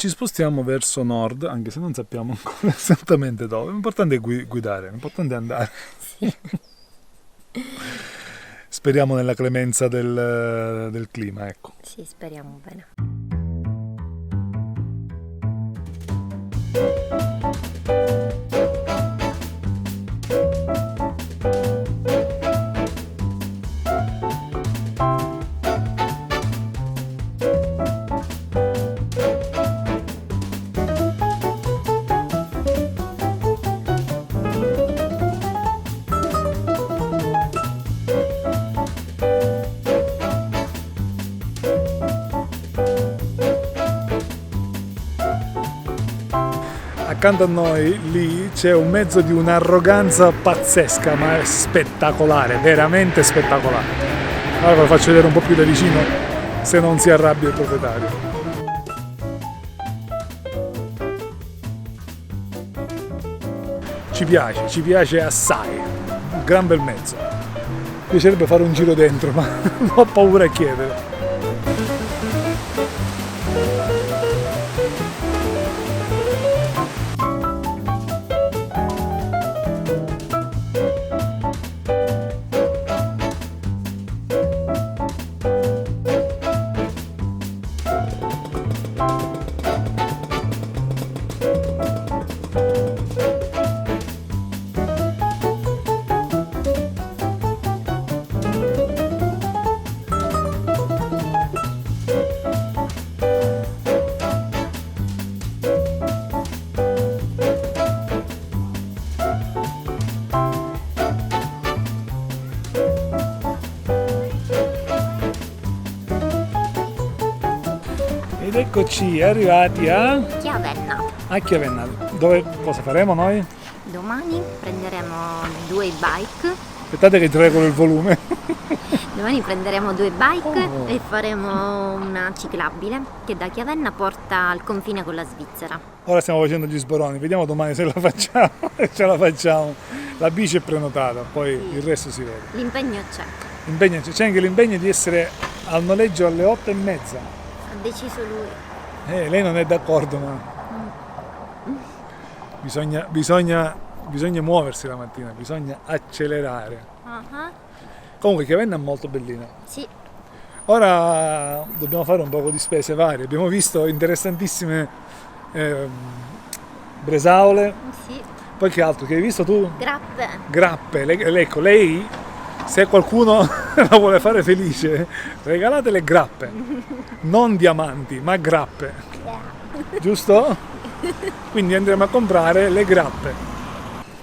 ci spostiamo verso nord, anche se non sappiamo ancora esattamente dove. L'importante è guidare, l'importante è andare. Sì. Speriamo nella clemenza del clima, ecco. Sì, speriamo bene. Accanto a noi lì c'è un mezzo di un'arroganza pazzesca, ma è spettacolare, veramente spettacolare. Allora ve lo faccio vedere un po' più da vicino, se non si arrabbia il proprietario. Ci piace assai, un gran bel mezzo. Mi piacerebbe fare un giro dentro, ma ho paura a chiedere. Ed eccoci arrivati a Chiavenna. Dove cosa faremo noi? Domani prenderemo 2 bike. Aspettate che ti regolo il volume. Domani prenderemo 2 bike e faremo una ciclabile che da Chiavenna porta al confine con la Svizzera. Ora stiamo facendo gli sboroni, vediamo domani se la facciamo, se ce la facciamo. La bici è prenotata, poi Sì. il resto si vede. L'impegno c'è. C'è anche l'impegno di essere al noleggio alle 8:30. Ha deciso lui. Lei non è d'accordo, ma bisogna muoversi la mattina, bisogna accelerare. Comunque Chiavenna è molto bellina. Sì. Ora dobbiamo fare un po' di spese varie. Abbiamo visto interessantissime bresaole. Sì. Poi che altro? Che hai visto tu? Grappe. Ecco, lei, se qualcuno la vuole fare felice, regalate le grappe. Non diamanti, ma grappe. Giusto? Quindi andremo a comprare le grappe.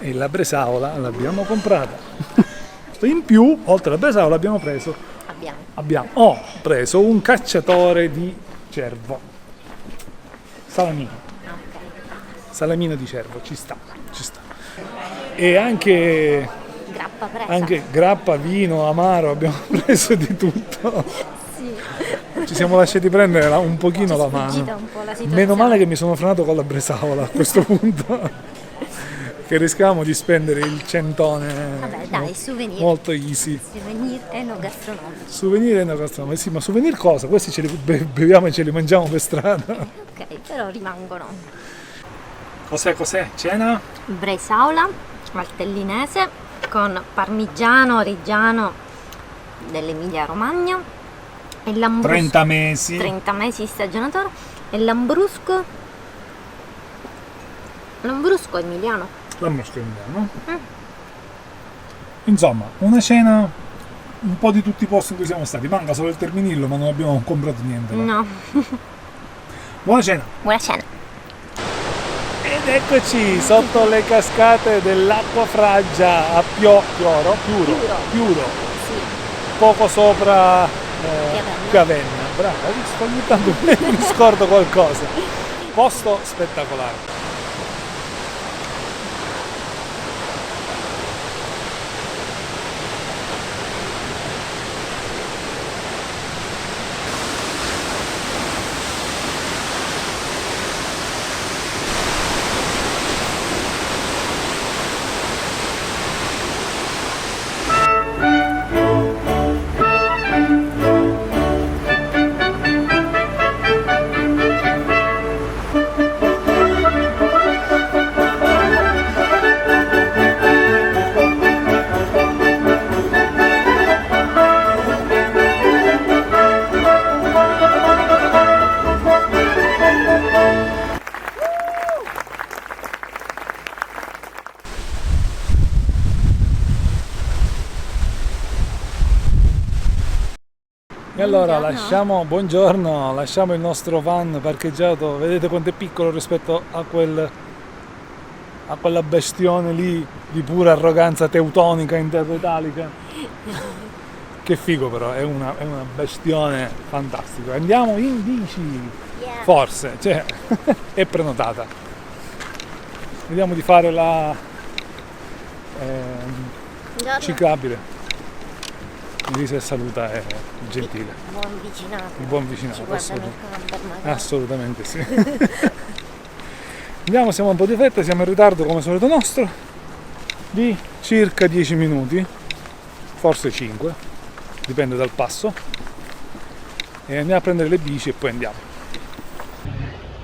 E la bresaola l'abbiamo comprata. In più, oltre alla bresaola, abbiamo preso un cacciatore di cervo. Salamino. Salamino di cervo, ci sta. E anche Grappa presa. anche grappa, vino, amaro, abbiamo preso di tutto. Sì. Ci siamo lasciati prendere un pochino Ci è la sfuggita mano. un po' la situazione. Meno male che mi sono frenato con la bresaola a questo punto. Che rischiamo di spendere il centone. Vabbè, dai, souvenir. Molto easy. Souvenir enogastronomici. Souvenir enogastronomici. Sì, ma souvenir cosa? Questi ce li beviamo e ce li mangiamo per strada. Ok, però rimangono. Cos'è? Cena? Bresaola valtellinese con parmigiano reggiano dell'Emilia Romagna e 30 mesi. 30 mesi stagionatura e lambrusco emiliano. Lambrusco emiliano. Insomma, una cena un po' di tutti i posti in cui siamo stati. Manca solo il Terminillo, ma non abbiamo comprato niente. No. Buona cena! Buona cena. Ed eccoci sotto le cascate dell'Acqua Fraggia a Piuro, Sì. poco sopra Chiavenna. Chiavenna. Brava, ogni tanto mi scordo qualcosa. Posto spettacolare. E allora Buongiorno. buongiorno, lasciamo il nostro van parcheggiato, vedete quanto è piccolo rispetto a quella bestione lì di pura arroganza teutonica, interretalica. Che figo però, è una bestione fantastica. Andiamo in bici, Yeah. forse, cioè, è prenotata. Vediamo di fare la Buongiorno. ciclabile. Elisa saluta, è gentile. Buon vicinato. Il buon vicinato, Ci guardano il assolutamente. camper magari. Assolutamente sì. Andiamo, siamo un po' di fretta, siamo in ritardo come solito nostro, di circa 10 minuti, forse 5, dipende dal passo. E andiamo a prendere le bici e poi andiamo.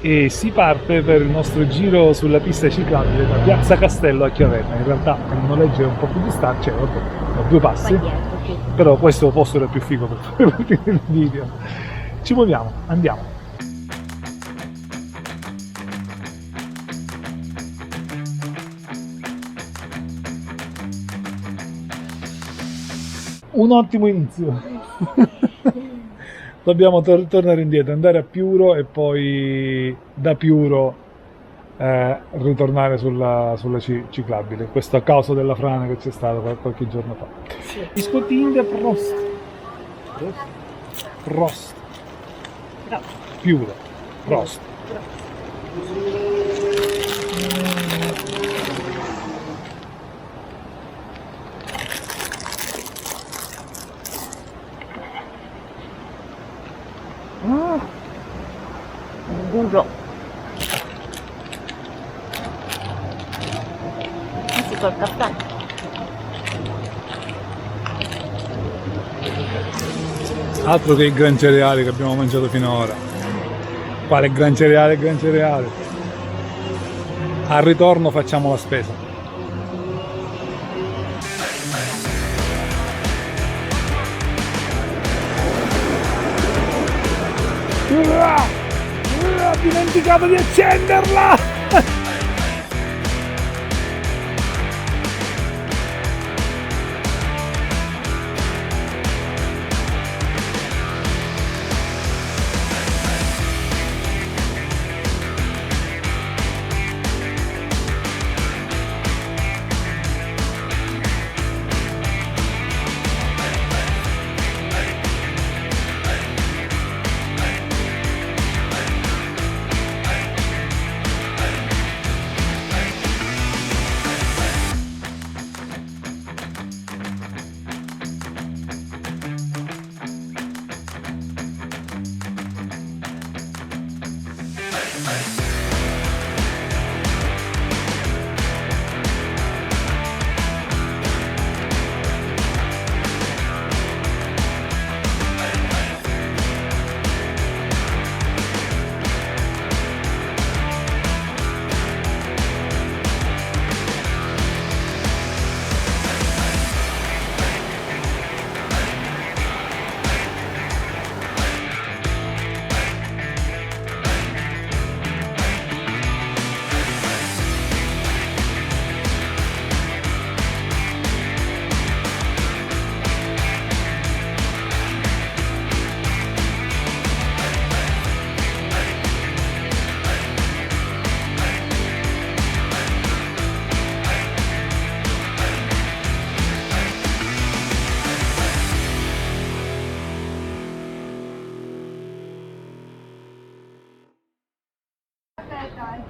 E si parte per il nostro giro sulla pista ciclabile da Piazza Castello a Chiavenna. In realtà il noleggio è un po' più distante, cioè vabbè, a 2 Qua passi, dietro, sì. però questo posto era più figo per fare partire il video. Ci muoviamo, andiamo. Un ottimo inizio. Dobbiamo tornare indietro, andare a Piuro e poi da Piuro ritornare sulla ciclabile. Questo a causa della frana che c'è stata qualche giorno fa. Sì. Biscottini Prost. Prost. Bravo. Piuro. Prost. Burro. Anzi, col caffè. Altro che il gran cereale che abbiamo mangiato finora. Quale gran cereale, gran cereale? Al ritorno facciamo la spesa. Ho dimenticato di accenderla!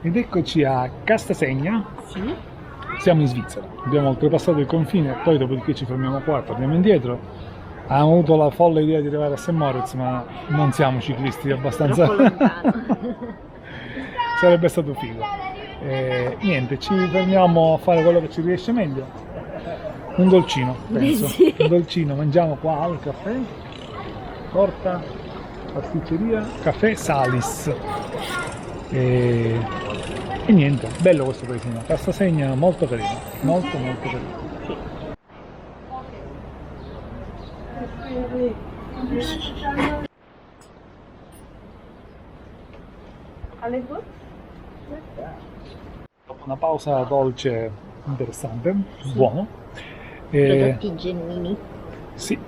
Ed eccoci a Castasegna, Sì. siamo in Svizzera, abbiamo oltrepassato il confine, poi dopodiché ci fermiamo qua, torniamo indietro. Abbiamo avuto la folle idea di arrivare a St. Moritz, ma non siamo ciclisti abbastanza. Troppo lontano. Sarebbe stato figo. Niente, ci fermiamo a fare quello che ci riesce meglio. Un dolcino, penso. Sì. Un dolcino, mangiamo qua al caffè. Torta, pasticceria, caffè Salis. E niente, bello questo paesino. Castasegna molto carino, molto molto carino. Dopo una pausa dolce interessante, buono. Prodotti genuini. Sì,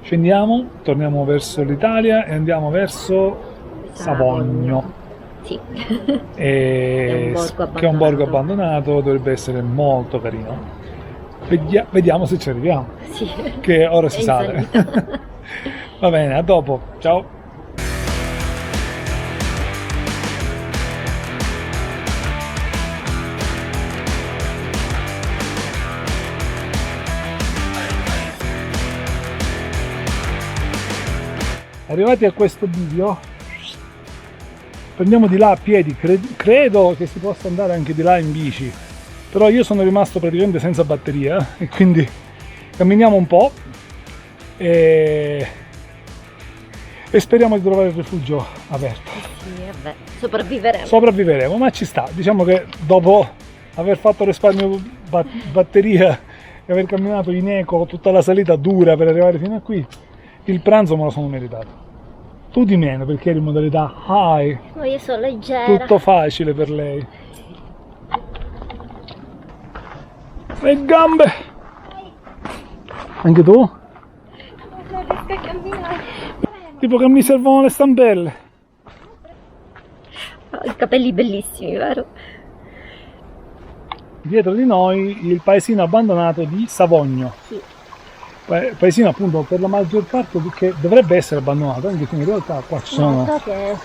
Scendiamo, torniamo verso l'Italia e andiamo verso Savogno. Sì. Che è un borgo abbandonato, dovrebbe essere molto carino. Vediamo se ci arriviamo. Sì. Che ora si È in sale. salita. Va bene, a dopo. Ciao. Arrivati a questo bivio, prendiamo di là a piedi, credo che si possa andare anche di là in bici, però io sono rimasto praticamente senza batteria e quindi camminiamo un po' e speriamo di trovare il rifugio aperto. Sì, vabbè, sopravviveremo. Sopravviveremo, ma ci sta, diciamo che dopo aver fatto risparmio batteria e aver camminato in eco tutta la salita dura per arrivare fino a qui, il pranzo me lo sono meritato. Tu di meno perché eri in modalità high. Ma io sono leggera. Tutto facile per lei. Le gambe. Anche tu? Non riesco a camminare. Tipo che mi servono le stampelle. Ho i capelli bellissimi, vero? Dietro di noi il paesino abbandonato di Savogno. Sì. Paesino appunto per la maggior parte che dovrebbe essere abbandonato, anche se in realtà qua ci sono,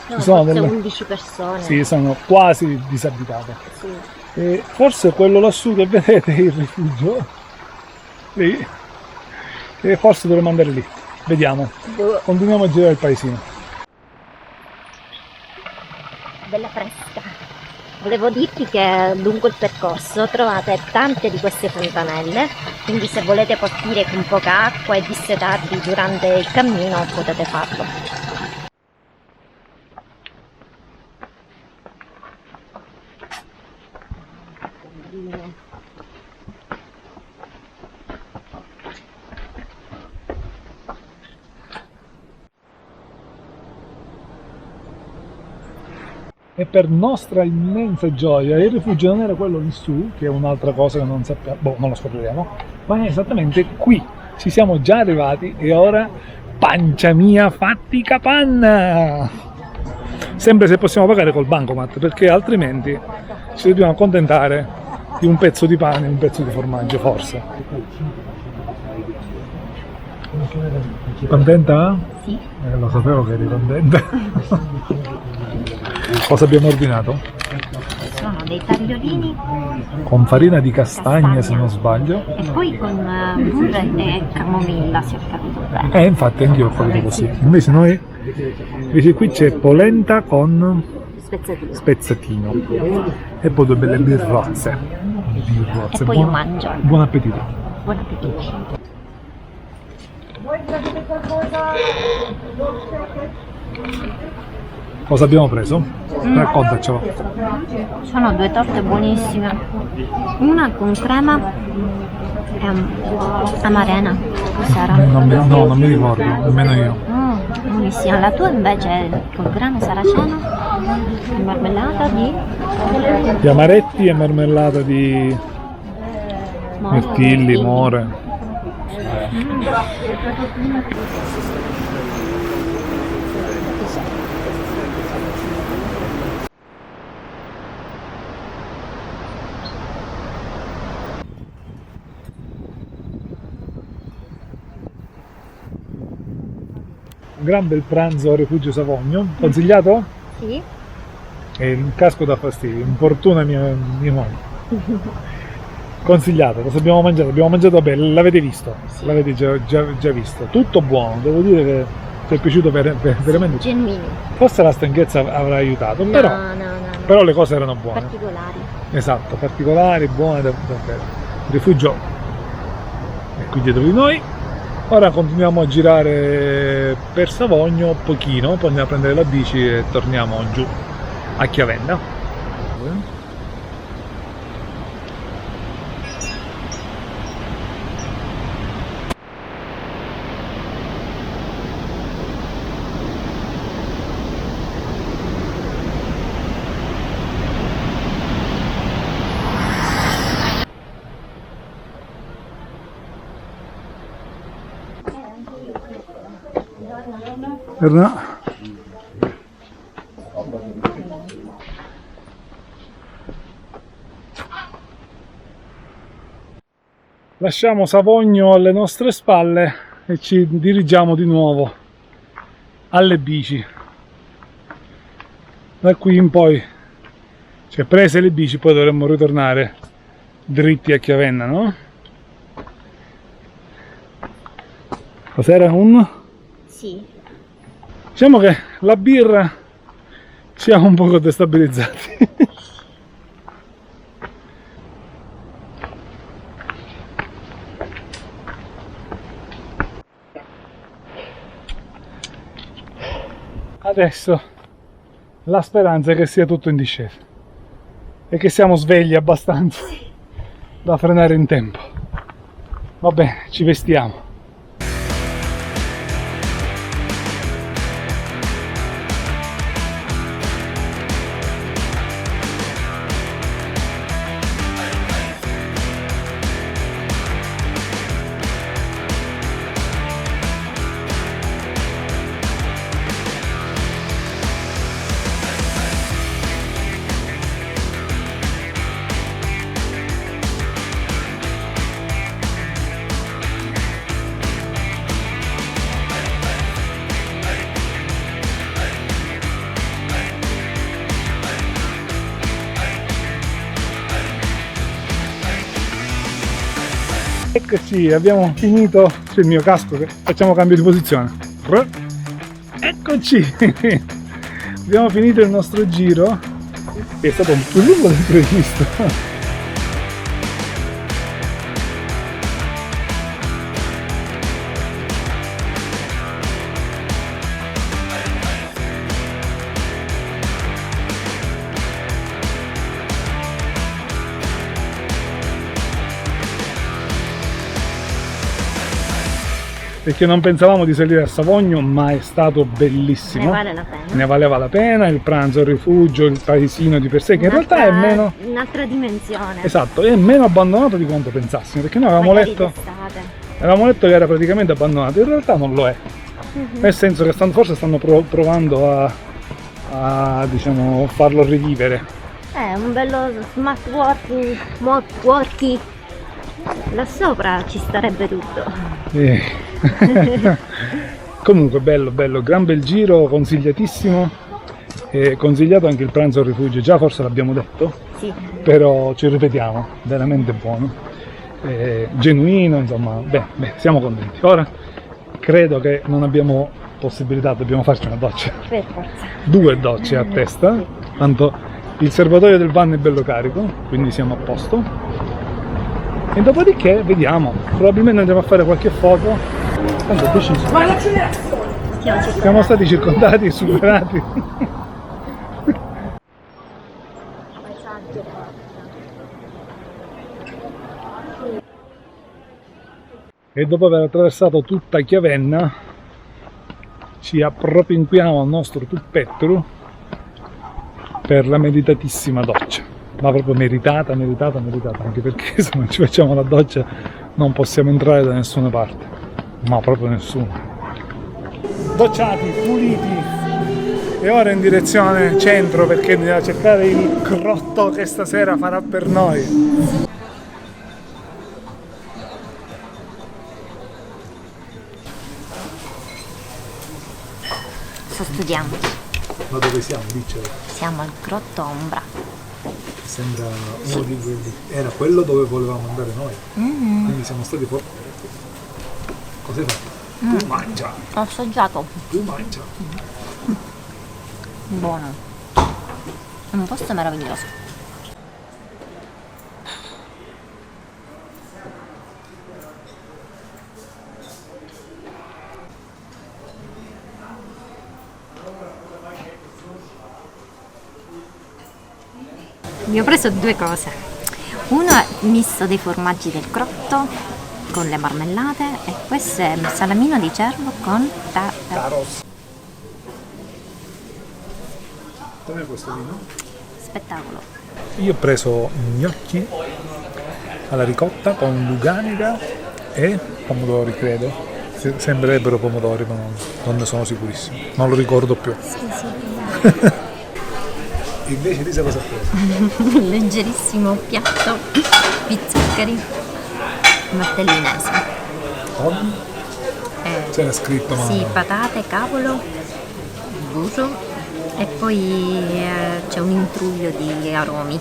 ci sono delle 11 persone. Sì, sono quasi disabitate. Sì. E forse quello lassù che vedete è il rifugio lì, e forse dovremmo andare lì. Vediamo. Continuiamo a girare il paesino. Bella fresca. Volevo dirti che lungo il percorso trovate tante di queste fontanelle, quindi se volete partire con poca acqua e dissetarvi durante il cammino potete farlo. E per nostra immensa gioia il rifugio non era quello lì su, che è un'altra cosa che non sappiamo, non lo scopriremo, ma è esattamente qui. Ci siamo già arrivati e ora pancia mia fatti capanna! Sempre se possiamo pagare col bancomat, perché altrimenti ci dobbiamo accontentare di un pezzo di pane e un pezzo di formaggio, forse. Contenta? Sì. Lo sapevo che eri contenta. Cosa abbiamo ordinato? Sono dei tagliolini Con farina di castagne, se non sbaglio. e poi con burro e camomilla, se ho capito bene. Infatti anch'io ho capito così. Invece noi, qui c'è polenta con spezzatino e poi due belle birrozze. E poi io mangio. Buon appetito. Buon appetito. Cosa abbiamo preso? Raccontacelo. Sono due torte buonissime, una con crema e amarena, cos'era? Non mi ricordo, nemmeno io. Buonissima, la tua invece è col grano saraceno e marmellata Di amaretti e marmellata di mirtilli, more. Un gran bel pranzo a Rifugio Savogno, consigliato? Sì. E il casco dà fastidio, importuna mia moglie. Consigliato, cosa abbiamo mangiato? Abbiamo mangiato bene, l'avete visto? Sì. L'avete già visto. Tutto buono, devo dire che ci è piaciuto veramente. Genuino. Forse la stanchezza avrà aiutato, No, però le cose erano buone. particolari. Esatto, particolari, buone davvero. Il rifugio è qui dietro di noi. Ora continuiamo a girare per Savogno pochino, poi andiamo a prendere la bici e torniamo giù a Chiavenna. Erna. Lasciamo Savogno alle nostre spalle e ci dirigiamo di nuovo alle bici. Da qui in poi, cioè prese le bici, poi dovremmo ritornare dritti a Chiavenna, no? Cos'era un? Sì. Diciamo che la birra ci ha un po' destabilizzati. Adesso la speranza è che sia tutto in discesa e che siamo svegli abbastanza da frenare in tempo. Va bene, ci vestiamo. Eccoci, abbiamo finito. C'è il mio casco, che facciamo cambio di posizione. Eccoci, abbiamo finito il nostro giro, che è stato un po' più lungo del previsto. Perché non pensavamo di salire a Savogno, ma è stato bellissimo. Ne vale la pena. Ne valeva la pena, il pranzo, il rifugio, il paesino di per sé, che in realtà è meno... Un'altra dimensione. Esatto, è meno abbandonato di quanto pensassimo, perché noi avevamo letto che era praticamente abbandonato, in realtà non lo è. Nel senso che forse stanno provando a diciamo, farlo rivivere. Un bello smart working. Là sopra ci starebbe tutto. Comunque bello, gran bel giro, consigliatissimo, consigliato anche il pranzo al rifugio, già forse l'abbiamo detto, sì. Però ci ripetiamo, veramente buono, genuino, insomma, beh, siamo contenti. Ora credo che non abbiamo possibilità, dobbiamo farci una doccia, Per forza. 2 docce a testa, tanto il serbatoio del van è bello carico, quindi siamo a posto. E dopodiché vediamo, probabilmente andremo a fare qualche foto. Tanto è deciso. Ma l'accelerazione! Siamo stati circondati e superati. E dopo aver attraversato tutta Chiavenna ci appropinquiamo al nostro tuppetru per la meritatissima doccia. Ma proprio meritata, anche perché se non ci facciamo la doccia non possiamo entrare da nessuna parte, ma proprio nessuna. Docciati, puliti, e ora in direzione centro perché bisogna cercare il crotto che stasera farà per noi. Sto studiando. Ma dove siamo? Dicelo. Siamo al Grotto Ombra. Sembra uno di quelli. Era quello dove volevamo andare noi. Quindi siamo stati fuori. Cos'hai fatto? Tu mangia. Ho assaggiato. Tu mangia. Buono. È un posto meraviglioso. Mi ho preso 2 cose. Uno è misto dei formaggi del Crotto con le marmellate e questo è il salamino di cervo con Taros. Com'è questo vino? spettacolo. Io ho preso gnocchi alla ricotta con luganica e pomodori, credo. Sembrerebbero pomodori, ma non ne sono sicurissimo. Non lo ricordo più. Sì, sì. Invece Lisa cosa ha preso? Un leggerissimo piatto di zuccheri martellinesi. Con? C'era scritto, ma... Sì, patate, cavolo, burro e poi c'è un intruglio di aromi.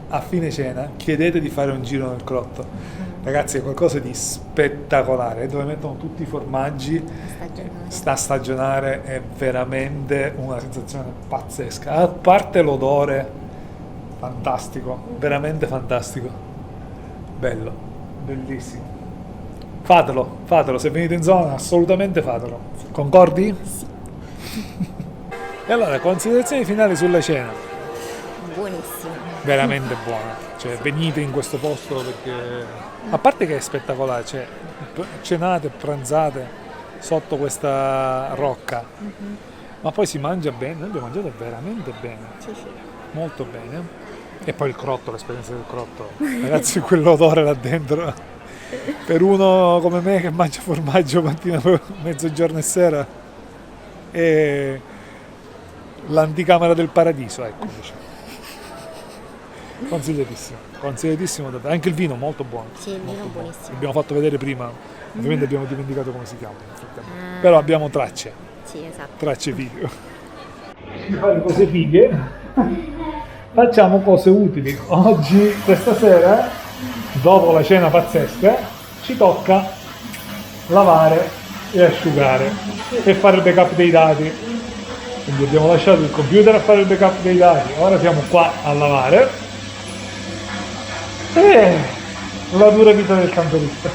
A fine cena chiedete di fare un giro nel crotto. Ragazzi, è qualcosa di spettacolare, dove mettono tutti i formaggi, sta a stagionare, è veramente una sensazione pazzesca. A parte l'odore, fantastico, veramente fantastico. Bello, bellissimo. Fatelo, se venite in zona assolutamente fatelo. Concordi? Sì. E allora, considerazioni finali sulla cena. Buonissimo. Veramente buona, cioè venite in questo posto perché a parte che è spettacolare, cioè cenate, pranzate sotto questa rocca, ma poi si mangia bene, noi abbiamo mangiato veramente bene, Sì, sì. molto bene, e poi il crotto, l'esperienza del crotto, ragazzi, quell'odore là dentro, per uno come me che mangia formaggio mattina, mezzogiorno e sera, è l'anticamera del paradiso, ecco, diciamo. Consigliatissimo davvero. Anche il vino molto buono. Sì, il vino è buonissimo. Abbiamo fatto vedere prima, ovviamente abbiamo dimenticato come si chiama, nel frattempo. Però abbiamo tracce Sì, esatto. tracce video. Di fare cose fighe, facciamo cose utili. Oggi, questa sera, dopo la cena pazzesca, ci tocca lavare e asciugare e fare il backup dei dati. Quindi abbiamo lasciato il computer a fare il backup dei dati, ora siamo qua a lavare. La dura vita del camperista.